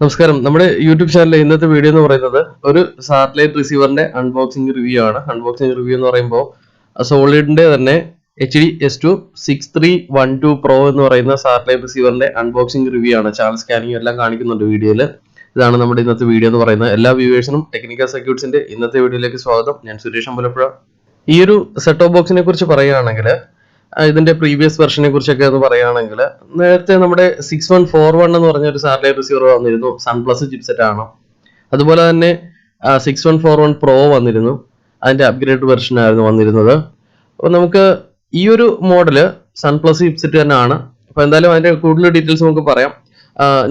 നമസ്കാരം. നമ്മുടെ യൂട്യൂബ് ചാനലിലെ ഇന്നത്തെ വീഡിയോ എന്ന് പറയുന്നത് ഒരു സാറ്റലൈറ്റ് റിസീവറിന്റെ അൺബോക്സിംഗ് റിവ്യൂ ആണ്. അൺബോക്സിംഗ് റിവ്യൂ എന്ന് പറയുമ്പോൾ സോളിഡിന്റെ തന്നെ HEVC 6312 Pro എന്ന് പറയുന്ന സാറ്റലൈറ്റ് റിസീവറിന്റെ അൺബോക്സിംഗ് റിവ്യൂ ആണ്. ചാനൽ സ്കാനിങ് എല്ലാം കാണിക്കുന്നുണ്ട് വീഡിയോയിൽ. ഇതാണ് നമ്മുടെ ഇന്നത്തെ വീഡിയോ എന്ന് പറയുന്നത്. എല്ലാ വ്യൂവേഴ്സിനും ടെക്നിക്കൽ സർക്യൂട്ട്സിന്റെ ഇന്നത്തെ വീഡിയോയിലേക്ക് സ്വാഗതം. ഞാൻ സുരേഷ് അമ്പലപ്പുഴ. ഈ ഒരു സെറ്റ് ടോപ്പ് ബോക്സിനെ കുറിച്ച് പറയുകയാണെങ്കിൽ ഇതിന്റെ പ്രീവിയസ് വെർഷനെ കുറിച്ചൊക്കെ ഒന്ന് പറയുകയാണെങ്കിൽ നേരത്തെ നമ്മുടെ 6141 എന്ന് പറഞ്ഞ ഒരു സാറ്റലൈറ്റ് റിസീവർ വന്നിരുന്നു. സൺപ്ലസ് ചിപ്സെറ്റ് ആണ്. അതുപോലെ തന്നെ 6141 Pro വന്നിരുന്നു. അതിന്റെ അപ്ഗ്രേഡ് വെർഷൻ ആയിരുന്നു വന്നിരുന്നത്. അപ്പോൾ നമുക്ക് ഈ ഒരു മോഡല് സൺപ്ലസ് ചിപ്സെറ്റ് തന്നെയാണ്. അപ്പോൾ എന്തായാലും അതിന്റെ കൂടുതൽ ഡീറ്റെയിൽസ് നമുക്ക് പറയാം.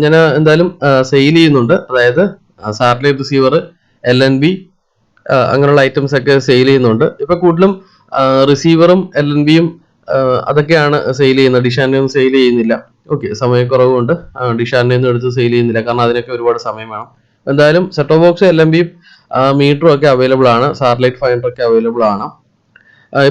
ഞാൻ എന്തായാലും സെയിൽ ചെയ്യുന്നുണ്ട്. അതായത് സാറ്റലൈറ്റ് റിസീവർ, LNB അങ്ങനെയുള്ള ഐറ്റംസ് ഒക്കെ സെയിൽ ചെയ്യുന്നുണ്ട്. ഇപ്പൊ കൂടുതലും റിസീവറും LNBയും അതൊക്കെയാണ് സെയിൽ ചെയ്യുന്നത്. ഡിഷാനൊന്നും സെയിൽ ചെയ്യുന്നില്ല. ഓക്കെ, സമയക്കുറവുകൊണ്ട് ഡിഷാനൊന്നും എടുത്ത് സെയിൽ ചെയ്യുന്നില്ല. കാരണം അതിനൊക്കെ ഒരുപാട് സമയം വേണം. എന്തായാലും സെറ്റ് ടോപ്പ് ബോക്സ്, LNBയും മീറ്ററും ഒക്കെ അവൈലബിൾ ആണ്. സാറ്റലൈറ്റ് ഫൈൻഡർ ഒക്കെ അവൈലബിൾ ആണ്.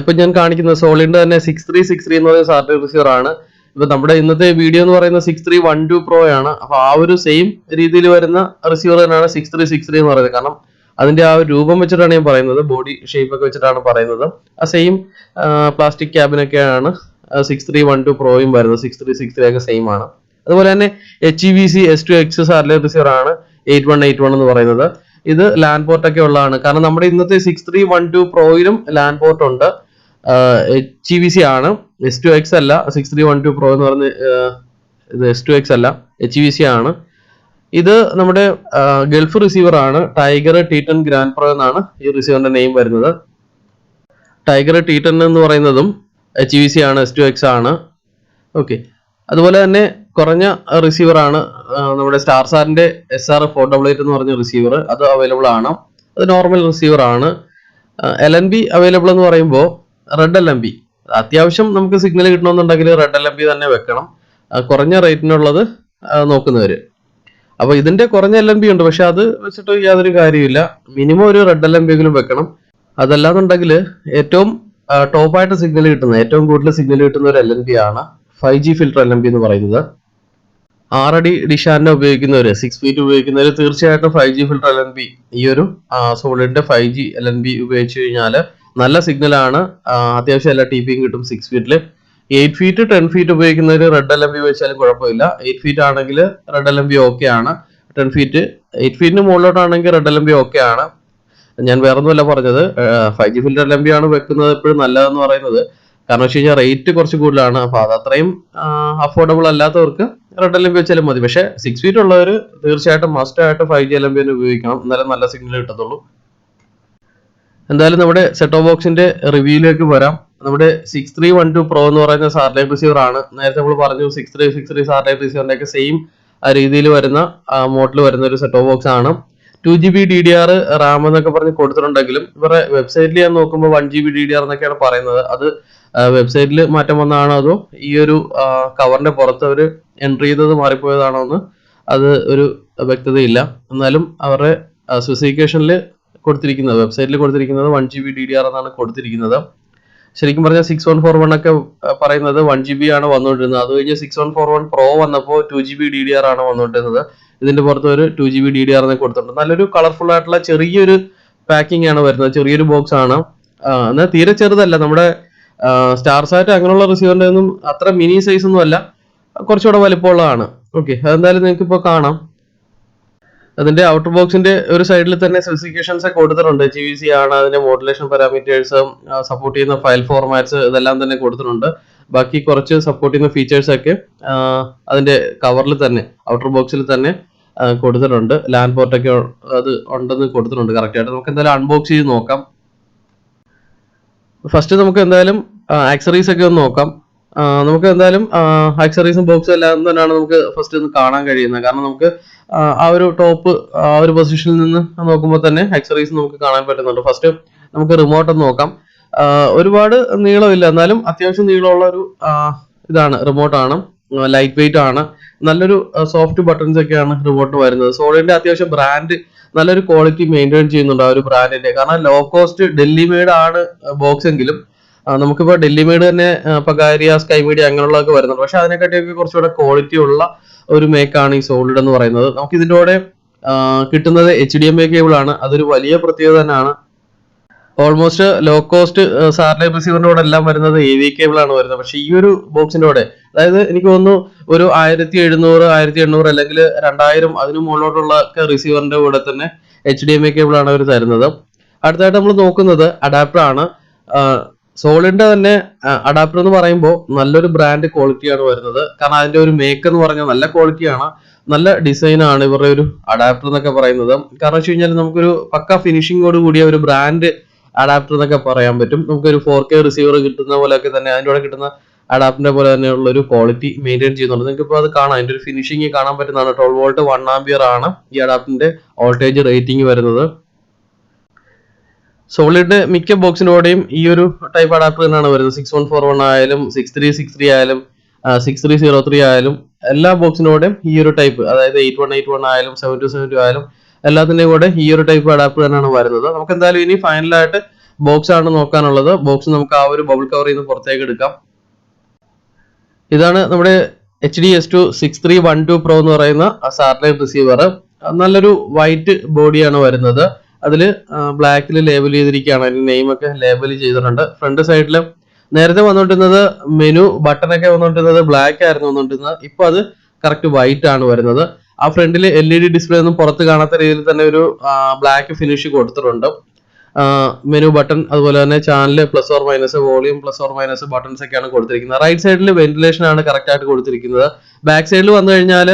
ഇപ്പൊ ഞാൻ കാണിക്കുന്നത് സോളിഡിന്റെ തന്നെ 6363 എന്ന് പറയുന്ന സാറ്റലൈറ്റ് റിസീവർ ആണ്. ഇപ്പൊ നമ്മുടെ ഇന്നത്തെ വീഡിയോ എന്ന് പറയുന്നത് 6312 Pro ആണ്. അപ്പൊ ആ ഒരു സെയിം രീതിയിൽ വരുന്ന റിസീവർ തന്നെയാണ് 6363 എന്ന് പറയുന്നത്. കാരണം അതിന്റെ ആ ഒരു രൂപം വെച്ചിട്ടാണ് ഞാൻ പറയുന്നത്, ബോഡി ഷേപ്പ് ഒക്കെ വെച്ചിട്ടാണ് പറയുന്നത്. ആ സെയിം പ്ലാസ്റ്റിക് ക്യാബിനൊക്കെയാണ് 6312 Proയും വരുന്നത്. 6363 ഒക്കെ സെയിം ആണ്. അതുപോലെ തന്നെ HEVC S2X സാറ്റലൈറ്റ് റിസീവർ ആണ് 8181 എന്ന് പറയുന്നത്. ഇത് ലാൻഡ് പോർട്ട് ഒക്കെ ഉള്ളതാണ്. കാരണം നമ്മുടെ ഇന്നത്തെ 6312 Proയിലും ലാൻഡ് പോർട്ട് ഉണ്ട്. HEVC ആണ്, S2X അല്ല. 6312 Pro എന്ന് പറഞ്ഞ ഇത് S2X അല്ല, HEVC ആണ്. ഇത് നമ്മുടെ ഗൾഫ് റിസീവർ ആണ്. ടൈഗർ T10 ഗ്രാൻഡ് പ്രോ എന്നാണ് ഈ റിസീവറിന്റെ നെയിം വരുന്നത്. ടൈഗർ T10 എന്ന് പറയുന്നതും HEVC ആണ്, S2X ആണ്. ഓക്കെ, അതുപോലെ തന്നെ കുറഞ്ഞ റിസീവർ ആണ് നമ്മുടെ സ്റ്റാർസാറിന്റെ SR488 എന്ന് പറഞ്ഞ റിസീവർ. അത് അവൈലബിൾ ആണ്. അത് നോർമൽ റിസീവർ ആണ്. LNB അവൈലബിൾ എന്ന് പറയുമ്പോൾ റെഡ് LNB അത്യാവശ്യം നമുക്ക് സിഗ്നൽ കിട്ടണമെന്നുണ്ടെങ്കിൽ റെഡ് LNB തന്നെ വെക്കണം, കുറഞ്ഞ റേറ്റിനുള്ളത് നോക്കുന്നവര്. അപ്പൊ ഇതിന്റെ കുറഞ്ഞ LNB ഉണ്ട്, പക്ഷെ അത് വെച്ചിട്ട് യാതൊരു കാര്യമില്ല. മിനിമം ഒരു റെഡ് LNB എങ്കിലും വെക്കണം. അതല്ലാന്നുണ്ടെങ്കിൽ ഏറ്റവും ടോപ്പായിട്ട് സിഗ്നൽ കിട്ടുന്ന, ഏറ്റവും കൂടുതൽ സിഗ്നൽ കിട്ടുന്ന ഒരു LNB ആണ് 5G ഫിൽട്ടർ LNB എന്ന് പറയുന്നത്. 6 അടി ഡിഷാനെ ഉപയോഗിക്കുന്നവര്, 6 ഫീറ്റ് ഉപയോഗിക്കുന്നവര് തീർച്ചയായിട്ടും 5G ഫിൽട്ടർ LNB, ഈ ഒരു സോളിഡിന്റെ 5G LNB ഉപയോഗിച്ച് കഴിഞ്ഞാൽ നല്ല സിഗ്നൽ ആണ്. അത്യാവശ്യം എല്ലാ TPയും കിട്ടും 6 ഫീറ്റില്. 8 ഫീറ്റ് 10 ഫീറ്റ് ഉപയോഗിക്കുന്നവര് റെഡ് LNB വെച്ചാലും കുഴപ്പമില്ല. 8 ഫീറ്റ് ആണെങ്കിൽ റെഡ് LNB ഓക്കെ ആണ്. 8 ഫീറ്റിന് മുകളിലോട്ടാണെങ്കിൽ റെഡ് LNB ഓക്കെ ആണ്. ഞാൻ വേറൊന്നുമല്ല പറഞ്ഞത്, 5G ഫിൽട്ടർ LNB ആണ് വെക്കുന്നത് എപ്പോഴും നല്ലതെന്ന് പറയുന്നത്. കാരണം വെച്ച് കഴിഞ്ഞാൽ റേറ്റ് കുറച്ച് കൂടുതലാണ്. അപ്പൊ അത് അത്രയും അഫോർഡബിൾ അല്ലാത്തവർക്ക് റെഡ് LNB വെച്ചാലും മതി. പക്ഷെ 6 ഫീറ്റ് ഉള്ളവർ തീർച്ചയായിട്ടും മസ്റ്റ് ആയിട്ട് 5G LNB തന്നെ ഉപയോഗിക്കണം, എന്നാലും നല്ല സിഗ്നൽ കിട്ടത്തുള്ളൂ. എന്തായാലും നമ്മുടെ സെറ്റ് ടോപ്പ് ബോക്സിന്റെ റിവ്യൂയിലേക്ക് വരാം. നമ്മുടെ 6312 Pro എന്ന് പറയുന്ന സാറ്റലൈറ്റ് റിസീവർ ആണ്. നേരത്തെ നമ്മൾ പറഞ്ഞു 6363 സാറ്റലൈറ്റ് റിസീവറിന്റെ ഒക്കെ സെയിം രീതിയിൽ വരുന്ന മോഡൽ വരുന്ന ഒരു സെറ്റ് ടോപ്പ് ബോക്സ് ആണ്. 2GB DDR റാം എന്നൊക്കെ പറഞ്ഞ് കൊടുത്തിട്ടുണ്ടെങ്കിലും ഇവരുടെ വെബ്സൈറ്റിൽ ഞാൻ നോക്കുമ്പോൾ 1GB DDR എന്നൊക്കെയാണ് പറയുന്നത്. അത് വെബ്സൈറ്റിൽ മാറ്റം വന്നതാണോ അതോ ഈ ഒരു കവറിന്റെ പുറത്ത് അവർ എൻട്രി ചെയ്തത് മാറിപ്പോയതാണോ എന്ന് അത് ഒരു വ്യക്തതയില്ല. എന്നാലും അവരുടെ സ്പെസിഫിക്കേഷനിൽ കൊടുത്തിരിക്കുന്നത്, വെബ്സൈറ്റിൽ കൊടുത്തിരിക്കുന്നത് 1GB DDR എന്നാണ് കൊടുത്തിരിക്കുന്നത്. ശരിക്കും പറഞ്ഞാൽ 6141 ഒക്കെ പറയുന്നത് 1GB ആണ് വന്നുകൊണ്ടിരുന്നത്. അത് കഴിഞ്ഞ് 6141 Pro വന്നപ്പോൾ 2GB DDR ആണ് വന്നുകൊണ്ടിരുന്നത്. ഇതിന്റെ പുറത്ത് ഒരു 2GB DDR എന്ന് കൊടുത്തിട്ടുണ്ട്. നല്ലൊരു കളർഫുൾ ആയിട്ടുള്ള ചെറിയൊരു പാക്കിംഗ് ആണ് വരുന്നത്. ചെറിയൊരു ബോക്സ് ആണ്. എന്നാൽ തീരെ ചെറുതല്ല. നമ്മുടെ സ്റ്റാർസാറ്റ് അങ്ങനെയുള്ള റിസീവറിന്റെ ഒന്നും അത്ര മിനി സൈസ് ഒന്നും അല്ല, കുറച്ചുകൂടെ വലിപ്പമുള്ളതാണ്. ഓക്കെ, അതെന്തായാലും നിങ്ങൾക്ക് ഇപ്പോൾ കാണാം. അതിന്റെ ഔട്ടർ ബോക്സിന്റെ ഒരു സൈഡിൽ തന്നെ സ്പെസിഫിക്കേഷൻസ് ഒക്കെ കൊടുത്തിട്ടുണ്ട്. HEVC ആണ്, അതിന്റെ മോഡുലേഷൻ പാരാമീറ്റേഴ്സ്, സപ്പോർട്ട് ചെയ്യുന്ന ഫയൽ ഫോർമാറ്റ്സ്, ഇതെല്ലാം തന്നെ കൊടുത്തിട്ടുണ്ട്. ബാക്കി കുറച്ച് സപ്പോർട്ട് ചെയ്യുന്ന ഫീച്ചേഴ്സ് ഒക്കെ അതിന്റെ കവറിൽ തന്നെ, ഔട്ടർ ബോക്സിൽ തന്നെ കൊടുത്തിട്ടുണ്ട്. ലാൻഡ് പോർട്ട് ഒക്കെ അത് ഉണ്ടെന്ന് കൊടുത്തിട്ടുണ്ട് കറക്റ്റ് ആയിട്ട്. നമുക്ക് എന്തായാലും അൺബോക്സ് ചെയ്ത് നോക്കാം. ഫസ്റ്റ് നമുക്ക് എന്തായാലും ആക്സറീസ് ഒക്കെ ഒന്ന് നോക്കാം. നമുക്ക് എന്തായാലും ആക്സറീസും ബോക്സും എല്ലാം തന്നെയാണ് നമുക്ക് ഫസ്റ്റ് ഒന്ന് കാണാൻ കഴിയുന്നത്. കാരണം നമുക്ക് ആ ഒരു ടോപ്പ് ആ ഒരു പൊസിഷനിൽ നിന്ന് നോക്കുമ്പോൾ തന്നെ ആക്സറീസ് നമുക്ക് കാണാൻ പറ്റുന്നുണ്ട്. ഫസ്റ്റ് നമുക്ക് റിമോട്ട് ഒന്ന് നോക്കാം. ഒരുപാട് നീളമില്ല, എന്നാലും അത്യാവശ്യം നീളമുള്ള ഒരു ഇതാണ്, റിമോട്ടാണ്. ലൈറ്റ് വെയിറ്റ് ആണ്. നല്ലൊരു സോഫ്റ്റ് ബട്ടൺസ് ഒക്കെയാണ് റിമോട്ട് വരുന്നത്. സോളിഡിന്റെ അത്യാവശ്യം ബ്രാൻഡ് നല്ലൊരു ക്വാളിറ്റി മെയിൻറ്റെയിൻ ചെയ്യുന്നുണ്ട് ആ ഒരു ബ്രാൻഡിന്റെ. കാരണം ലോ കോസ്റ്റ് ഡൽഹി മെയ്ഡ് ആണ് ബോക്സ് എങ്കിലും നമുക്കിപ്പോൾ ഡെല്ലി മെയ്ഡ് തന്നെ പഗാരിയ, സ്കൈ മീഡിയ അങ്ങനെയുള്ളതൊക്കെ വരുന്നുണ്ട്. പക്ഷെ അതിനെക്കാട്ടിയൊക്കെ കുറച്ചുകൂടെ ക്വാളിറ്റി ഉള്ള ഒരു മേക്കാണ് ഈ സോളിഡ് എന്ന് പറയുന്നത്. നമുക്ക് ഇതിൻ്റെ കൂടെ കിട്ടുന്നത് HDMI കേബിൾ ആണ്. അതൊരു വലിയ പ്രത്യേകത തന്നെയാണ്. ഓൾമോസ്റ്റ് ലോ കോസ്റ്റ് സാറ്റലൈറ്റ് റിസീവറിന്റെ കൂടെ എല്ലാം വരുന്നത് AV കേബിൾ ആണ് വരുന്നത്. പക്ഷെ ഈ ഒരു ബോക്സിന്റെ കൂടെ, അതായത് എനിക്ക് തോന്നുന്നു ഒരു 1700, 1800 അല്ലെങ്കിൽ 2000 അതിന് മുകളിലോട്ടുള്ള റിസീവറിന്റെ കൂടെ തന്നെ HDMI കേബിൾ ആണ് അവർ തരുന്നത്. അടുത്തായിട്ട് നമ്മൾ നോക്കുന്നത് അഡാപ്റ്റർ ആണ്. സോളിഡിന്റെ തന്നെ അഡാപ്റ്റർ എന്ന് പറയുമ്പോൾ നല്ലൊരു ബ്രാൻഡ് ക്വാളിറ്റിയാണ് വരുന്നത്. കാരണം അതിന്റെ ഒരു മേക്ക് എന്ന് പറഞ്ഞാൽ നല്ല ക്വാളിറ്റിയാണ്, നല്ല ഡിസൈൻ ആണ് ഇവരുടെ ഒരു അഡാപ്റ്റർ എന്നൊക്കെ പറയുന്നത്. കാരണം വെച്ച് കഴിഞ്ഞാൽ നമുക്കൊരു പക്ക ഫിനിഷിങ്ങോട് കൂടിയ ഒരു ബ്രാൻഡ് അഡാപ്റ്റർ എന്നൊക്കെ പറയാൻ പറ്റും. നമുക്കൊരു 4K റിസീവർ കിട്ടുന്ന പോലെയൊക്കെ തന്നെ അതിൻ്റെ കൂടെ കിട്ടുന്ന അഡാപ്റ്ററിന്റെ പോലെ തന്നെയുള്ള ഒരു ക്വാളിറ്റി മെയിൻറ്റെയിൻ ചെയ്യുന്നുണ്ട്. നിങ്ങൾക്ക് ഇപ്പോൾ അത് കാണാം, അതിന്റെ ഒരു ഫിനിഷിങ് കാണാൻ പറ്റുന്നതാണ്. 12 വോൾട്ട് 1 ആംപിയർ ആണ് ഈ അഡാപ്റ്ററിന്റെ വോൾട്ടേജ് റേറ്റിംഗ് വരുന്നത്. സോളിഡ് മിക്ക ബോക്സിനോടെയും ഈ ഒരു ടൈപ്പ് അഡാപ്റ്റർ തന്നെയാണ് വരുന്നത്. 6141 ആയാലും 6363 ആയാലും 6303 ആയാലും എല്ലാ ബോക്സിനോടെയും ഈ ഒരു ടൈപ്പ്, അതായത് 8181 ആയാലും 7272 ആയാലും എല്ലാത്തിന്റെയും കൂടെ ഈ ഒരു ടൈപ്പ് അഡാപ്റ്റർ തന്നെയാണ് വരുന്നത്. നമുക്ക് എന്തായാലും ഇനി ഫൈനലായിട്ട് ബോക്സ് ആണ് നോക്കാനുള്ളത്. ബോക്സ് നമുക്ക് ആ ഒരു ബബിൾ കവറിൽ നിന്ന് പുറത്തേക്ക് എടുക്കാം. ഇതാണ് നമ്മുടെ HDS2 6312 Pro എന്ന് പറയുന്ന സാറ്റലൈറ്റ് റിസീവർ. നല്ലൊരു വൈറ്റ് ബോഡിയാണ് വരുന്നത്. അതിൽ ബ്ലാക്കിൽ ലേബൽ ചെയ്തിരിക്കുകയാണ്, അതിന്റെ നെയിം ഒക്കെ ലേബൽ ചെയ്തിട്ടുണ്ട്. ഫ്രണ്ട് സൈഡിൽ നേരത്തെ വന്നുകൊണ്ടിരുന്നത് മെനു ബട്ടണൊക്കെ വന്നുകൊണ്ടിരുന്നത് ബ്ലാക്ക് ആയിരുന്നു വന്നുകൊണ്ടിരുന്നത്. ഇപ്പൊ അത് കറക്റ്റ് വൈറ്റ് ആണ് വരുന്നത്. ആ ഫ്രണ്ടിൽ LED ഡിസ്പ്ലേ ഒന്നും പുറത്ത് കാണാത്ത രീതിയിൽ തന്നെ ഒരു ബ്ലാക്ക് ഫിനിഷ് കൊടുത്തിട്ടുണ്ട്. മെനു ബട്ടൺ, അതുപോലെ തന്നെ channel plus or minus, volume plus or minus buttons ഒക്കെയാണ് കൊടുത്തിരിക്കുന്നത്. റൈറ്റ് സൈഡിൽ വെന്റിലേഷൻ ആണ് കറക്റ്റ് ആയിട്ട് കൊടുത്തിരിക്കുന്നത്. ബാക്ക് സൈഡിൽ വന്നു കഴിഞ്ഞാൽ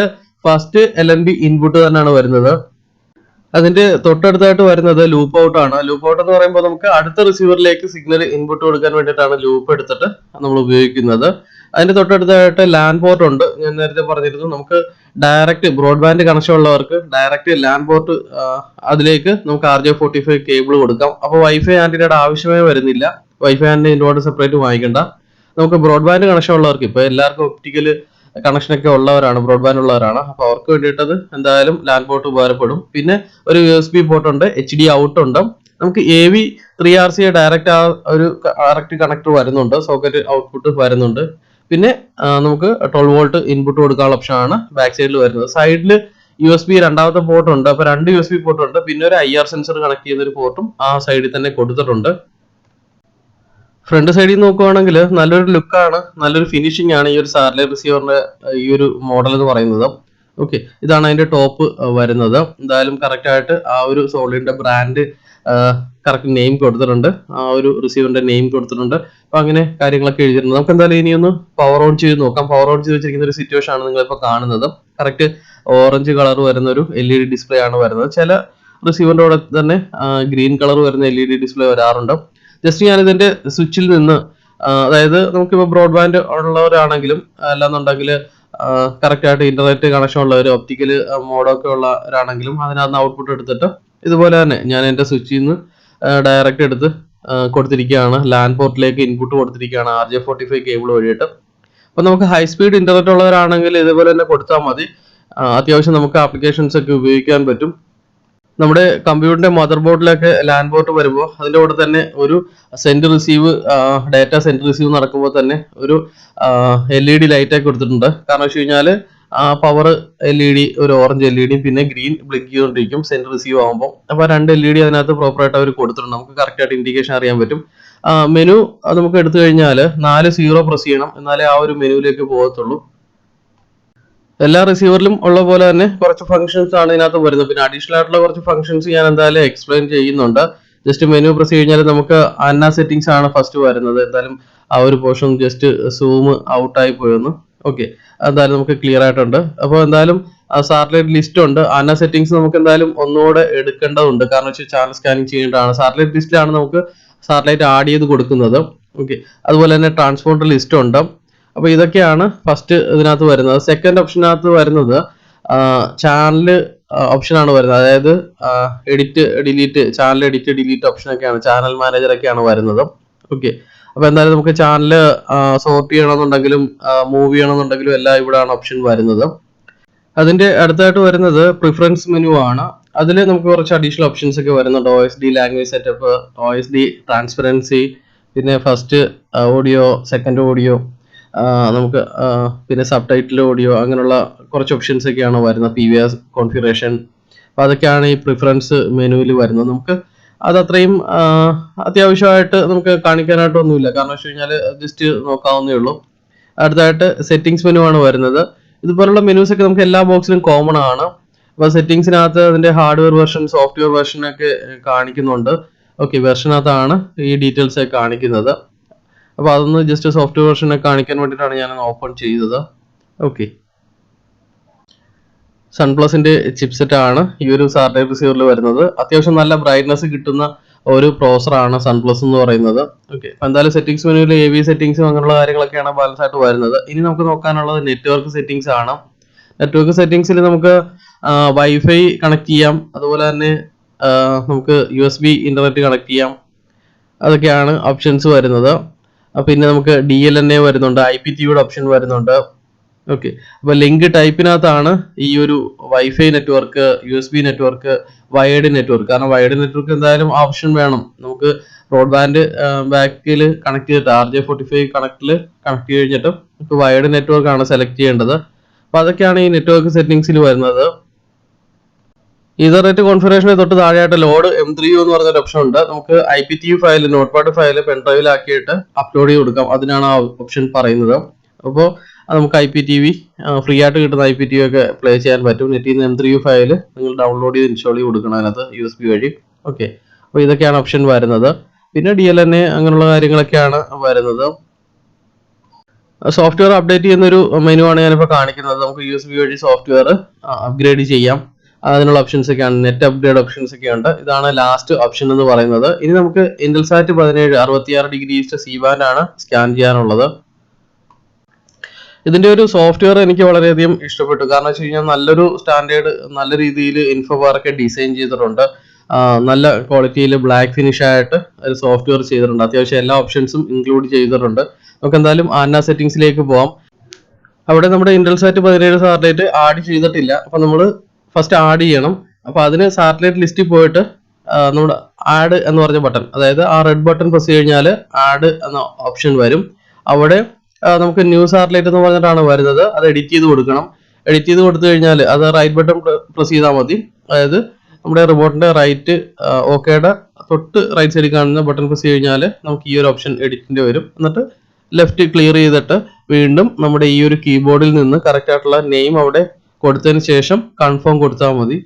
ഫസ്റ്റ് LNB ഇൻപുട്ട് തന്നെയാണ് വരുന്നത്. അതിന്റെ തൊട്ടടുത്തായിട്ട് വരുന്നത് ലൂപ്പ് ഔട്ട് ആണ്. ലൂപ്പ് ഔട്ട് എന്ന് പറയുമ്പോൾ നമുക്ക് അടുത്ത റിസീവറിലേക്ക് സിഗ്നൽ ഇൻപുട്ട് കൊടുക്കാൻ വേണ്ടിയിട്ടാണ് ലൂപ്പ് എടുത്തിട്ട് നമ്മൾ ഉപയോഗിക്കുന്നത്. അതിന്റെ തൊട്ടടുത്തായിട്ട് ലാൻ പോർട്ട് ഉണ്ട്. ഞാൻ നേരത്തെ പറഞ്ഞിരുന്നു, നമുക്ക് ഡയറക്റ്റ് ബ്രോഡ്ബാൻഡ് കണക്ഷൻ ഉള്ളവർക്ക് ഡയറക്റ്റ് ലാൻ പോർട്ട് അതിലേക്ക് നമുക്ക് RJ45 കേബിൾ കൊടുക്കാം. അപ്പോൾ വൈഫൈ ആന്റിനയുടെ ആവശ്യമേ വരുന്നില്ല. വൈഫൈ ആന്റിന ഇതിനോട് സെപ്പറേറ്റ് വാങ്ങിക്കണ്ട. നമുക്ക് ബ്രോഡ്ബാൻഡ് കണക്ഷൻ ഉള്ളവർക്ക്, ഇപ്പൊ എല്ലാവർക്കും ഒപ്റ്റിക്കൽ കണക്ഷൻ ഒക്കെ ഉള്ളവരാണ്, ബ്രോഡ്ബാൻഡ് ഉള്ളവരാണ്. അപ്പൊ അവർക്ക് വേണ്ടിയിട്ടത് എന്തായാലും ലാൻ പോർട്ട് ഉപകാരപ്പെടും. പിന്നെ ഒരു USB പോർട്ട് ഉണ്ട്, HD ഔട്ട് ഉണ്ട്. നമുക്ക് AV 3RC ഡയറക്റ്റ് ആ ഒരു ഡയറക്റ്റ് കണക്ടർ വരുന്നുണ്ട്, സോക്കറ്റ് ഔട്ട്പുട്ട് വരുന്നുണ്ട്. പിന്നെ നമുക്ക് 12 വോൾട്ട് ഇൻപുട്ട് കൊടുക്കാനുള്ള ഓപ്ഷൻ ആണ് ബാക്ക് സൈഡിൽ വരുന്നത്. സൈഡിൽ USB രണ്ടാമത്തെ പോർട്ട് ഉണ്ട്. അപ്പൊ 2 USB പോർട്ട് ഉണ്ട്. പിന്നെ ഒരു IR സെൻസർ കണക്ട് ചെയ്യുന്ന ഒരു പോർട്ടും ആ സൈഡിൽ തന്നെ കൊടുത്തിട്ടുണ്ട്. ഫ്രണ്ട് സൈഡിൽ നോക്കുവാണെങ്കിൽ നല്ലൊരു ലുക്കാണ്, നല്ലൊരു ഫിനിഷിംഗ് ആണ് ഈ ഒരു സാറ്റലൈറ്റ് റിസീവറിന്റെ ഈ ഒരു മോഡൽ എന്ന് പറയുന്നത്. ഓക്കെ, ഇതാണ് അതിന്റെ ടോപ്പ് വരുന്നത്. എന്തായാലും കറക്റ്റ് ആയിട്ട് ആ ഒരു സോളിഡിന്റെ ബ്രാൻഡ് കറക്റ്റ് നെയിം കൊടുത്തിട്ടുണ്ട്, ആ ഒരു റിസീവറിന്റെ നെയിം കൊടുത്തിട്ടുണ്ട്. അപ്പൊ അങ്ങനെ കാര്യങ്ങളൊക്കെ എഴുതിയിട്ടുണ്ട്. നമുക്ക് എന്തായാലും ഇനി ഒന്ന് പവർ ഓൺ ചെയ്ത് നോക്കാം. പവർ ഓൺ ചെയ്ത് വെച്ചിരിക്കുന്ന ഒരു സിറ്റുവേഷൻ ആണ് നിങ്ങളിപ്പോൾ കാണുന്നത്. കറക്റ്റ് ഓറഞ്ച് കളർ വരുന്ന ഒരു LED ഡിസ്പ്ലേ ആണ് വരുന്നത്. ചില റിസീവറിന്റെ കൂടെ തന്നെ ഗ്രീൻ കളർ വരുന്ന LED ഡിസ്പ്ലേ വരാറുണ്ട്. ജസ്റ്റ് ഞാൻ ഇതിന്റെ സ്വിച്ചിൽ നിന്ന്, അതായത് നമുക്കിപ്പോൾ ബ്രോഡ്ബാൻഡ് ഉള്ളവരാണെങ്കിലും അല്ലാന്നുണ്ടെങ്കിൽ കറക്റ്റ് ആയിട്ട് ഇന്റർനെറ്റ് കണക്ഷൻ ഉള്ളവർ, ഒപ്റ്റിക്കൽ മോഡൊക്കെ ഉള്ളവരാണെങ്കിലും അതിനകത്ത് ഔട്ട്പുട്ട് എടുത്തിട്ട് ഇതുപോലെ തന്നെ ഞാൻ എൻ്റെ സ്വിച്ചിൽ നിന്ന് ഡയറക്റ്റ് എടുത്ത് കൊടുത്തിരിക്കുകയാണ്. ലാൻ പോർട്ടിലേക്ക് ഇൻപുട്ട് കൊടുത്തിരിക്കുകയാണ് RJ45 കേബിൾ വഴിയിട്ട്. അപ്പൊ നമുക്ക് ഹൈ സ്പീഡ് ഇന്റർനെറ്റ് ഉള്ളവരാണെങ്കിൽ ഇതുപോലെ തന്നെ കൊടുത്താൽ മതി. അത്യാവശ്യം നമുക്ക് ആപ്ലിക്കേഷൻസ് ഒക്കെ ഉപയോഗിക്കാൻ പറ്റും. നമ്മുടെ കമ്പ്യൂട്ടറിന്റെ മദർ ബോർഡിലൊക്കെ ലാൻ പോർട്ട് വരുമ്പോൾ അതിന്റെ കൂടെ തന്നെ ഒരു send receive, data send receive നടക്കുമ്പോൾ തന്നെ ഒരു LED ലൈറ്റ് ഒക്കെ കൊടുത്തിട്ടുണ്ട്. കാരണം വെച്ച് കഴിഞ്ഞാൽ പവർ LED, ഒരു ഓറഞ്ച് LED, പിന്നെ ഗ്രീൻ ബ്ലിങ്ക് ചെയ്തുകൊണ്ടിരിക്കും സെൻഡ് റിസീവ് ആകുമ്പോൾ. അപ്പൊ 2 LED അതിനകത്ത് പ്രോപ്പറായിട്ട് അവർ കൊടുത്തിട്ടുണ്ട്. നമുക്ക് കറക്റ്റ് ആയിട്ട് ഇൻഡിക്കേഷൻ അറിയാൻ പറ്റും. മെനു നമുക്ക് എടുത്തു കഴിഞ്ഞാൽ 4 0 പ്രസ് ചെയ്യണം, എന്നാലേ ആ ഒരു മെനുവിലേക്ക് പോകത്തുള്ളൂ. എല്ലാ റിസീവറിലും ഉള്ള പോലെ തന്നെ കുറച്ച് ഫംഗ്ഷൻസ് ആണ് ഇതിനകത്ത് വരുന്നത്. പിന്നെ അഡീഷണൽ ആയിട്ടുള്ള കുറച്ച് ഫംഗ്ഷൻസ് ഞാൻ എന്തായാലും എക്സ്പ്ലെയിൻ ചെയ്യുന്നുണ്ട്. ജസ്റ്റ് മെനു പ്രസ് കഴിഞ്ഞാൽ നമുക്ക് അന്ന സെറ്റിംഗ്സ് ആണ് ഫസ്റ്റ് വരുന്നത്. എന്തായാലും ആ ഒരു പോർഷൻ ജസ്റ്റ് സൂം ഔട്ടായി പോയെന്ന്. ഓക്കെ, എന്തായാലും നമുക്ക് ക്ലിയർ ആയിട്ടുണ്ട്. അപ്പോൾ എന്തായാലും സാറ്റലൈറ്റ് ലിസ്റ്റ് ഉണ്ട്. അന്ന സെറ്റിംഗ്സ് നമുക്ക് എന്തായാലും ഒന്നുകൂടെ എടുക്കേണ്ടതുണ്ട്. കാരണം വെച്ചാൽ ചാനൽ സ്കാനിങ് ചെയ്യേണ്ടതാണ്. സാറ്റലൈറ്റ് ലിസ്റ്റിലാണ് നമുക്ക് സാറ്റലൈറ്റ് ആഡ് ചെയ്ത് കൊടുക്കുന്നത്. ഓക്കെ, അതുപോലെ തന്നെ ട്രാൻസ്പോണ്ടർ ലിസ്റ്റ് ഉണ്ട്. അപ്പൊ ഇതൊക്കെയാണ് ഫസ്റ്റ് ഇതിനകത്ത് വരുന്നത്. സെക്കൻഡ് ഓപ്ഷനകത്ത് വരുന്നത് ചാനൽ ഓപ്ഷൻ ആണ് വരുന്നത്. അതായത് edit delete, channel edit delete option ഒക്കെയാണ്, ചാനൽ മാനേജർ ഒക്കെയാണ് വരുന്നത്. ഓക്കെ, അപ്പൊ എന്തായാലും നമുക്ക് ചാനൽ സോർട്ട് ചെയ്യണമെന്നുണ്ടെങ്കിലും മൂവ് ചെയ്യണമെന്നുണ്ടെങ്കിലും എല്ലാം ഇവിടെയാണ് ഓപ്ഷൻ വരുന്നത്. അതിന്റെ അടുത്തായിട്ട് വരുന്നത് പ്രിഫറൻസ് മെനു ആണ്. അതിൽ നമുക്ക് കുറച്ച് അഡീഷണൽ ഓപ്ഷൻസ് ഒക്കെ വരുന്നുണ്ട്. OSD language setup, OSD transparency, പിന്നെ ഫസ്റ്റ് ഓഡിയോ, സെക്കൻഡ് ഓഡിയോ, നമുക്ക് പിന്നെ സബ് ടൈറ്റിൽ ഓഡിയോ, അങ്ങനെയുള്ള കുറച്ച് ഓപ്ഷൻസ് ഒക്കെയാണ് വരുന്നത്. PVR കോൺഫിഗറേഷൻ, അപ്പോൾ അതൊക്കെയാണ് ഈ പ്രിഫറൻസ് മെനുവിൽ വരുന്നത്. നമുക്ക് അതത്രയും അത്യാവശ്യമായിട്ട് നമുക്ക് കാണിക്കാനായിട്ടൊന്നുമില്ല, കാരണം വെച്ച് കഴിഞ്ഞാൽ ജസ്റ്റ് നോക്കാവുന്നേ ഉള്ളൂ. അടുത്തായിട്ട് സെറ്റിംഗ്സ് മെനു ആണ് വരുന്നത്. ഇതുപോലുള്ള മെനൂസ് ഒക്കെ നമുക്ക് എല്ലാ ബോക്സിലും കോമൺ ആണ്. അപ്പോൾ സെറ്റിംഗ്സിനകത്ത് അതിന്റെ ഹാർഡ്വെയർ വെർഷൻ, സോഫ്റ്റ്വെയർ വെർഷൻ ഒക്കെ കാണിക്കുന്നുണ്ട്. ഓക്കെ, വെർഷനകത്താണ് ഈ ഡീറ്റെയിൽസ് ഒക്കെ കാണിക്കുന്നത്. അപ്പോൾ അതൊന്ന് ജസ്റ്റ് സോഫ്റ്റ്വെയർ വെർഷനെ കാണിക്കാൻ വേണ്ടിയിട്ടാണ് ഞാൻ ഓപ്പൺ ചെയ്തത്. ഓക്കെ, സൺപ്ലസിന്റെ ചിപ്സെറ്റ് ആണ് ഈ ഒരു സാറ്റലൈറ്റ് റിസീവറിൽ വരുന്നത്. അത്യാവശ്യം നല്ല ബ്രൈറ്റ്നസ് കിട്ടുന്ന ഒരു പ്രോസറാണ് സൺപ്ലസ് എന്ന് പറയുന്നത്. ഓക്കെ, അപ്പോൾ എന്തായാലും സെറ്റിംഗ്സ് മെനുവിൽ AV സെറ്റിംഗ്സും അങ്ങനെയുള്ള കാര്യങ്ങളൊക്കെയാണ് ബാലൻസ് ആയിട്ട് വരുന്നത്. ഇനി നമുക്ക് നോക്കാനുള്ളത് നെറ്റ്വർക്ക് സെറ്റിംഗ്സ് ആണ്. നെറ്റ്വർക്ക് സെറ്റിംഗ്സിൽ നമുക്ക് വൈഫൈ കണക്ട് ചെയ്യാം, അതുപോലെ തന്നെ നമുക്ക് USB ഇന്റർനെറ്റ് കണക്ട് ചെയ്യാം. അതൊക്കെയാണ് ഓപ്ഷൻസ് വരുന്നത്. പിന്നെ നമുക്ക് DLNA വരുന്നുണ്ട്, IPTV ഓപ്ഷൻ വരുന്നുണ്ട്. ഓക്കെ, അപ്പോൾ ലിങ്ക് ടൈപ്പിനകത്താണ് ഈ ഒരു wifi network, USB network, wired network. കാരണം വയേർഡ് നെറ്റ്വർക്ക് എന്തായാലും ഓപ്ഷൻ വേണം. നമുക്ക് ബ്രോഡ്ബാൻഡ് ബാക്കിൽ കണക്ട് ചെയ്തിട്ട് RJ45 കണക്റ്റിൽ കണക്ട് കഴിഞ്ഞിട്ട് നമുക്ക് വയേർഡ് നെറ്റ്വർക്ക് ആണ് സെലക്ട് ചെയ്യേണ്ടത്. അപ്പോൾ അതൊക്കെയാണ് ഈ നെറ്റ്വർക്ക് സെറ്റിംഗ്സിൽ വരുന്നത്. ഈതർനെറ്റ് കോൺഫിഗറേഷന് തൊട്ട് താഴെയായിട്ട് ലോഡ് M3U എന്ന് പറഞ്ഞൊരു ഓപ്ഷൻ ഉണ്ട്. നമുക്ക് IPTV ഫയൽ, നോട്ട്പാഡ് ഫയൽ പെൻഡ്രൈവിലാക്കിയിട്ട് അപ്ലോഡ് ചെയ്ത് കൊടുക്കാം. അതിനാണ് ആ ഓപ്ഷൻ പറയുന്നത്. അപ്പോൾ നമുക്ക് IPTV ഫ്രീ ആയിട്ട് കിട്ടുന്ന IPTV ഒക്കെ പ്ലേ ചെയ്യാൻ പറ്റും. നെറ്റിൽ നിന്ന് M3U ഫയൽ നിങ്ങൾ ഡൗൺലോഡ് ചെയ്ത് ഇൻസ്റ്റാൾ ചെയ്ത് കൊടുക്കണം അതിനകത്ത് USB വഴി. ഓക്കെ, അപ്പോൾ ഇതൊക്കെയാണ് ഓപ്ഷൻ വരുന്നത്. പിന്നെ DLNA അങ്ങനെയുള്ള കാര്യങ്ങളൊക്കെയാണ് വരുന്നത്. സോഫ്റ്റ്വെയർ അപ്ഡേറ്റ് ചെയ്യുന്നൊരു മെനു ആണ് ഞാനിപ്പോൾ കാണിക്കുന്നത്. നമുക്ക് USB വഴി സോഫ്റ്റ്വെയർ അപ്ഗ്രേഡ് ചെയ്യാം. അതിനുള്ള ഓപ്ഷൻസ് ഒക്കെയാണ്, നെറ്റ് അപ്ഗ്രേഡ് ഓപ്ഷൻസ് ഒക്കെ ഉണ്ട്. ഇതാണ് ലാസ്റ്റ് ഓപ്ഷൻ എന്ന് പറയുന്നത്. ഇനി നമുക്ക് ഇന്റൽസാറ്റ് 17 66 ഡിഗ്രി ഈസ്റ്റ് സി ബാൻഡ് ആണ് സ്കാൻ ചെയ്യാനുള്ളത്. ഇതിന്റെ ഒരു സോഫ്റ്റ്വെയർ എനിക്ക് വളരെയധികം ഇഷ്ടപ്പെട്ടു. കാരണം വെച്ച് കഴിഞ്ഞാൽ നല്ലൊരു സ്റ്റാൻഡേർഡ്, നല്ല രീതിയിൽ ഇൻഫോബാർ ഒക്കെ ഡിസൈൻ ചെയ്തിട്ടുണ്ട്. നല്ല ക്വാളിറ്റിയിൽ ബ്ലാക്ക് ഫിനിഷ് ആയിട്ട് ഒരു സോഫ്റ്റ്വെയർ ചെയ്തിട്ടുണ്ട്. അത്യാവശ്യം എല്ലാ ഓപ്ഷൻസും ഇൻക്ലൂഡ് ചെയ്തിട്ടുണ്ട്. നമുക്ക് എന്തായാലും ആന സെറ്റിംഗ്സിലേക്ക് പോവാം. അവിടെ നമ്മുടെ ഇന്റൽസാറ്റ് 17 സാറ്റലൈറ്റ് ആഡ് ചെയ്തിട്ടില്ല. അപ്പൊ നമ്മൾ ഫസ്റ്റ് ആഡ് ചെയ്യണം. അപ്പോൾ അതിന് സാറ്റലൈറ്റ് ലിസ്റ്റിൽ പോയിട്ട് നമ്മുടെ ആഡ് എന്ന് പറഞ്ഞ ബട്ടൺ, അതായത് ആ റെഡ് ബട്ടൺ പ്രസ് കഴിഞ്ഞാൽ ആഡ് എന്ന ഓപ്ഷൻ വരും. അവിടെ നമുക്ക് ന്യൂ സാറ്റലൈറ്റ് എന്ന് പറഞ്ഞിട്ടാണ് വരുന്നത്. അത് എഡിറ്റ് ചെയ്ത് കൊടുക്കണം. എഡിറ്റ് ചെയ്ത് കൊടുത്തു കഴിഞ്ഞാൽ അത് റൈറ്റ് ബട്ടൺ പ്രസ് ചെയ്താൽ മതി. അതായത് നമ്മുടെ റിമോട്ടിന്റെ റൈറ്റ് ഓക്കേയുടെ തൊട്ട് റൈറ്റ് സൈഡിൽ കാണുന്ന ബട്ടൺ പ്രസ് കഴിഞ്ഞാൽ നമുക്ക് ഈ ഒരു ഓപ്ഷൻ എഡിറ്റിന്റെ വരും. എന്നിട്ട് ലെഫ്റ്റ് ക്ലിയർ ചെയ്തിട്ട് വീണ്ടും നമ്മുടെ ഈ ഒരു കീബോർഡിൽ നിന്ന് കറക്റ്റ് ആയിട്ടുള്ള നെയിം അവിടെ കൊടുത്തതിന് ശേഷം കൺഫേം കൊടുത്താൽ മതി.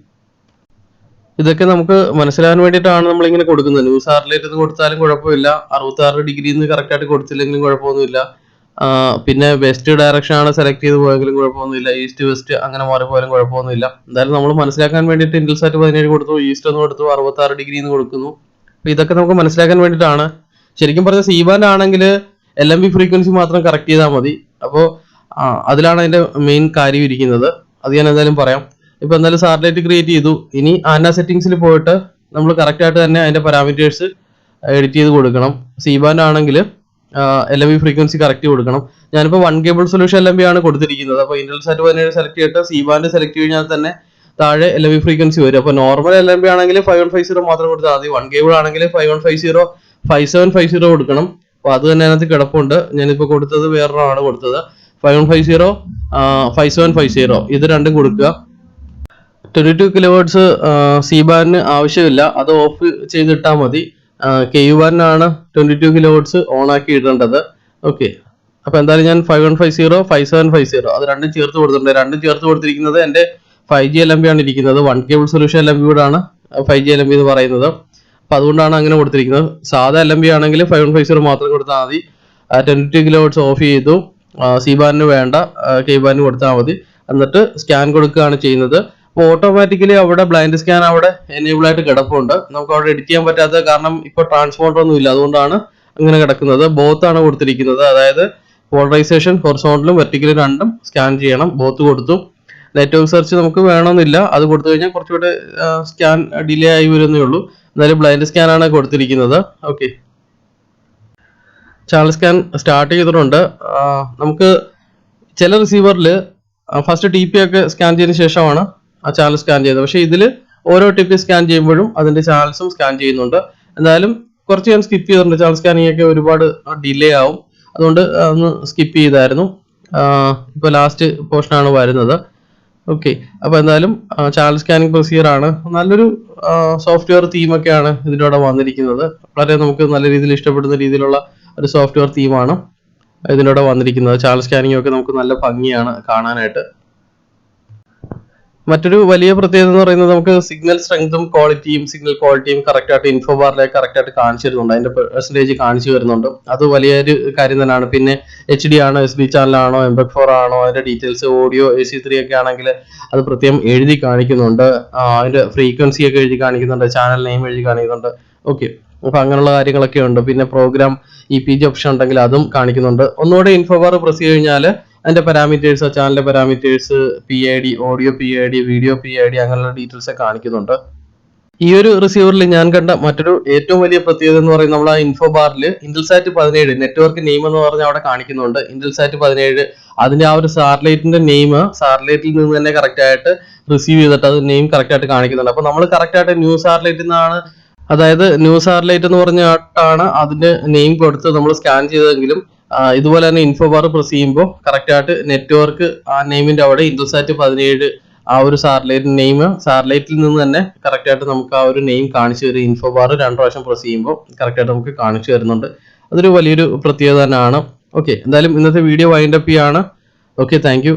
ഇതൊക്കെ നമുക്ക് മനസ്സിലാകാൻ വേണ്ടിയിട്ടാണ് നമ്മളിങ്ങനെ കൊടുക്കുന്നത്. ന്യൂ സാറ്റലൈറ്റ് എന്ന് കൊടുത്താലും കുഴപ്പമില്ല, 66 ഡിഗ്രി എന്ന് കറക്റ്റ് ആയിട്ട് കൊടുത്തില്ലെങ്കിലും കുഴപ്പമൊന്നുമില്ല. പിന്നെ വെസ്റ്റ് ഡയറക്ഷൻ ആണ് സെലക്ട് ചെയ്ത് പോയെങ്കിലും കുഴപ്പമൊന്നുമില്ല, ഈസ്റ്റ് വെസ്റ്റ് അങ്ങനെ മാറിപ്പോയാലും കുഴപ്പമൊന്നുമില്ല. എന്തായാലും നമ്മൾ മനസ്സിലാക്കാൻ വേണ്ടിയിട്ട് ഇന്റൽസാറ്റ് 17 കൊടുത്തു, ഈസ്റ്റ് എന്ന് കൊടുത്തു, 66 ഡിഗ്രി എന്ന് കൊടുക്കുന്നു. അപ്പോൾ ഇതൊക്കെ നമുക്ക് മനസ്സിലാക്കാൻ വേണ്ടിയിട്ടാണ്. ശരിക്കും പറഞ്ഞ സി ബാൻഡ് ആണെങ്കിൽ LMB ഫ്രീക്വൻസി മാത്രം കറക്റ്റ് ചെയ്താൽ മതി. അപ്പോൾ അതിലാണ് അതിന്റെ മെയിൻ കാര്യം ഇരിക്കുന്നത്. അത് ഞാൻ എന്തായാലും പറയാം. ഇപ്പൊ എന്തായാലും സാറ്റലൈറ്റ് ക്രിയേറ്റ് ചെയ്തു. ഇനി ആന സെറ്റിംഗ്സിൽ പോയിട്ട് നമ്മൾ കറക്റ്റ് ആയിട്ട് തന്നെ അതിന്റെ പാരാമീറ്റേഴ്സ് എഡിറ്റ് ചെയ്ത് കൊടുക്കണം. സി ബാൻഡ് ആണെങ്കിൽ LMB ഫ്രീക്വൻസി കറക്റ്റ് കൊടുക്കണം. ഞാനിപ്പോൾ 1 കേബിൾ സൊല്യൂഷൻ LMB ആണ് കൊടുത്തിരിക്കുന്നത്. അപ്പോൾ ഇന്റൽസാറ്റ് 17 സെലക്ട് ചെയ്തിട്ട് സി ബാൻഡ് സെലക്ട് കഴിഞ്ഞാൽ തന്നെ താഴെ LMB ഫ്രീക്വൻസി വരും. അപ്പോൾ നോർമൽ LMB ആണെങ്കിൽ 5150 മാത്രം കൊടുത്താൽ മതി. 1 കേബിൾ ആണെങ്കിൽ 5150 5750 കൊടുക്കണം. അപ്പോൾ അത് തന്നെ അതിനകത്ത് കിടപ്പുണ്ട്. ഞാനിപ്പോൾ കൊടുത്തത് വേറൊരാളാണ് കൊടുത്തത്. 5150 5750 ഇത് രണ്ടും കൊടുക്കുക. 22 കിലോഹെർട്സ് സി ബാൻഡിന് ആവശ്യമില്ല, അത് ഓഫ് ചെയ്തിട്ടാൽ മതി. KU ബാൻഡിനാണ് 22 കിലോഹെർട്സ് ഓൺ ആക്കി ഇടേണ്ടത്. ഓക്കെ, അപ്പൊ എന്തായാലും ഞാൻ 5150 5750 അത് രണ്ടും ചേർത്ത് കൊടുത്തിട്ടുണ്ട്. രണ്ടും ചേർത്ത് കൊടുത്തിരിക്കുന്നത് എൻ്റെ 5G LMB ആണ് ഇരിക്കുന്നത്. 1 കേബിൾ സൊല്യൂഷൻ LMB കൂടാണ് 5G LMB എന്ന് പറയുന്നത്. അപ്പൊ അതുകൊണ്ടാണ് അങ്ങനെ കൊടുത്തിരിക്കുന്നത്. സാധാ LMB ആണെങ്കിൽ 5150 മാത്രം കൊടുത്താൽ മതി. 22 കിലോഹെർട്സ് ഓഫ് ചെയ്തു. സി ബാൻഡിന് വേണ്ട, KU ബാൻഡിന് കൊടുത്താൽ മതി. എന്നിട്ട് സ്കാൻ കൊടുക്കുകയാണ് ചെയ്യുന്നത്. അപ്പോൾ ഓട്ടോമാറ്റിക്കലി അവിടെ ബ്ലൈൻഡ് സ്കാൻ അവിടെ എനേബിൾ ആയിട്ട് കിടപ്പുണ്ട്. നമുക്ക് അവിടെ എഡിറ്റ് ചെയ്യാൻ പറ്റാത്ത കാരണം ഇപ്പോൾ ട്രാൻസ്പോണ്ടർ ഒന്നും ഇല്ല, അതുകൊണ്ടാണ് അങ്ങനെ കിടക്കുന്നത്. ബോത്ത് ആണ് കൊടുത്തിരിക്കുന്നത്, അതായത് പോളറൈസേഷൻ ഹൊറിസോണ്ടലും വെർട്ടിക്കലും രണ്ടും സ്കാൻ ചെയ്യണം. ബോത്ത് കൊടുത്തു. നെറ്റ്വർക്ക് സെർച്ച് നമുക്ക് വേണമെന്നില്ല, അത് കൊടുത്തു കഴിഞ്ഞാൽ കുറച്ചുകൂടെ സ്കാൻ ഡിലേ ആയി വരുന്നേ ഉള്ളൂ. എന്തായാലും ബ്ലൈൻഡ് സ്കാൻ ആണ് കൊടുത്തിരിക്കുന്നത്. ഓക്കെ, ചാനൽ സ്കാൻ സ്റ്റാർട്ട് ചെയ്തിട്ടുണ്ട്. നമുക്ക് ചില റിസീവറിൽ ഫസ്റ്റ് TP ഒക്കെ സ്കാൻ ചെയ്തതിന് ശേഷമാണ് ആ ചാനൽ സ്കാൻ ചെയ്തത്. പക്ഷേ ഇതിൽ ഓരോ TP സ്കാൻ ചെയ്യുമ്പോഴും അതിന്റെ ചാനൽസും സ്കാൻ ചെയ്യുന്നുണ്ട്. എന്തായാലും കുറച്ച് ഞാൻ സ്കിപ്പ് ചെയ്തിട്ടുണ്ട്. ചാനൽ സ്കാനിങ് ഒക്കെ ഒരുപാട് ഡിലേ ആവും, അതുകൊണ്ട് ഒന്ന് സ്കിപ്പ് ചെയ്തായിരുന്നു. ഇപ്പോൾ ലാസ്റ്റ് പോർഷനാണ് വരുന്നത്. ഓക്കെ, അപ്പോൾ എന്തായാലും ചാനൽ സ്കാനിങ് പ്രൊസീജിയർ ആണ്. നല്ലൊരു സോഫ്റ്റ്വെയർ തീമൊക്കെയാണ് ഇതിലൂടെ വന്നിരിക്കുന്നത്. വളരെ നമുക്ക് നല്ല രീതിയിൽ ഇഷ്ടപ്പെടുന്ന രീതിയിലുള്ള ഒരു സോഫ്റ്റ്വെയർ തീമാണ് ഇതിലൂടെ വന്നിരിക്കുന്നത്. ചാനൽ സ്കാനിങ് ഒക്കെ നമുക്ക് നല്ല ഭംഗിയാണ് കാണാനായിട്ട്. മറ്റൊരു വലിയ പ്രത്യേകത എന്ന് പറയുന്നത് നമുക്ക് സിഗ്നൽ സ്ട്രെങ്തും സിഗ്നൽ ക്വാളിറ്റിയും കറക്റ്റായിട്ട് ഇൻഫോ ബാറിലേക്ക് കറക്റ്റായിട്ട് കാണിച്ചു തരുന്നുണ്ട്. അതിന്റെ പെർസെൻറ്റേജ് കാണിച്ചു വരുന്നുണ്ട്. അത് വലിയൊരു കാര്യം തന്നെയാണ്. പിന്നെ HD ആണോ, SD ചാനലാണോ, MP4 ആണോ, അതിന്റെ ഡീറ്റെയിൽസ്, ഓഡിയോ AC3 ഒക്കെ ആണെങ്കിൽ അത് പ്രത്യേകം എഴുതി കാണിക്കുന്നുണ്ട്. അതിന്റെ ഫ്രീക്വൻസി ഒക്കെ എഴുതി കാണിക്കുന്നുണ്ട്, ചാനൽ നെയിം എഴുതി കാണിക്കുന്നുണ്ട്. ഓക്കെ, അപ്പൊ അങ്ങനെയുള്ള കാര്യങ്ങളൊക്കെ ഉണ്ട്. പിന്നെ പ്രോഗ്രാം EPG ഓപ്ഷൻ ഉണ്ടെങ്കിൽ അതും കാണിക്കുന്നുണ്ട്. ഒന്നുകൂടെ ഇൻഫോ ബാർ പ്രസ് ചെയ്ത് കഴിഞ്ഞാൽ അതിന്റെ പാരാമീറ്റേഴ്സ്, ചാനലിന്റെ parameters, PID, audio PID, video PID, അങ്ങനെയുള്ള ഡീറ്റെയിൽസ് ഒക്കെ കാണിക്കുന്നുണ്ട്. ഈ ഒരു റിസീവറിൽ ഞാൻ കണ്ട മറ്റൊരു ഏറ്റവും വലിയ പ്രത്യേകത എന്ന് പറയുന്നത് നമ്മൾ ആ ഇൻഫോ ബാറിൽ ഇന്റൽസാറ്റ് 17 നെറ്റ്വർക്ക് നെയിം എന്ന് പറഞ്ഞാൽ അവിടെ കാണിക്കുന്നുണ്ട്. ഇന്റൽസാറ്റ് 17 അതിന്റെ ആ ഒരു സാറ്റലൈറ്റിന്റെ നെയിം സാറ്റലൈറ്റിൽ നിന്ന് തന്നെ കറക്റ്റ് ആയിട്ട് റിസീവ് ചെയ്തിട്ട് അത് നെയിം കറക്റ്റ് ആയിട്ട് കാണിക്കുന്നുണ്ട്. അപ്പൊ നമ്മൾ കറക്റ്റ് ആയിട്ട് ന്യൂ സാറ്റലൈറ്റിൽ നിന്നാണ്, അതായത് ന്യൂ സാറ്റലൈറ്റ് എന്ന് പറഞ്ഞിട്ടാണ് അതിന്റെ നെയിം കൊടുത്ത് നമ്മൾ സ്കാൻ ചെയ്തതെങ്കിലും ഇതുപോലെ തന്നെ ഇൻഫോ ബാർ പ്രസ് ചെയ്യുമ്പോൾ കറക്റ്റ് ആയിട്ട് നെറ്റ്വർക്ക് ആ നെയിമിന്റെ അവിടെ ഇന്റൽസാറ്റ് 17 ആ ഒരു സാറ്റലൈറ്റ് നെയിം സാറ്റലൈറ്റിൽ നിന്ന് തന്നെ കറക്റ്റ് ആയിട്ട് നമുക്ക് ആ ഒരു നെയിം കാണിച്ചു തരും. ഇൻഫോ ബാർ 2 പ്രാവശ്യം പ്രസ് ചെയ്യുമ്പോൾ കറക്റ്റ് ആയിട്ട് നമുക്ക് കാണിച്ചു തരുന്നുണ്ട്. അതൊരു വലിയൊരു പ്രത്യേകത തന്നെയാണ്. ഓക്കെ, എന്തായാലും ഇന്നത്തെ വീഡിയോ വൈൻഡ് അപ്പ് ചെയ്യാണ്. Okay, thank you.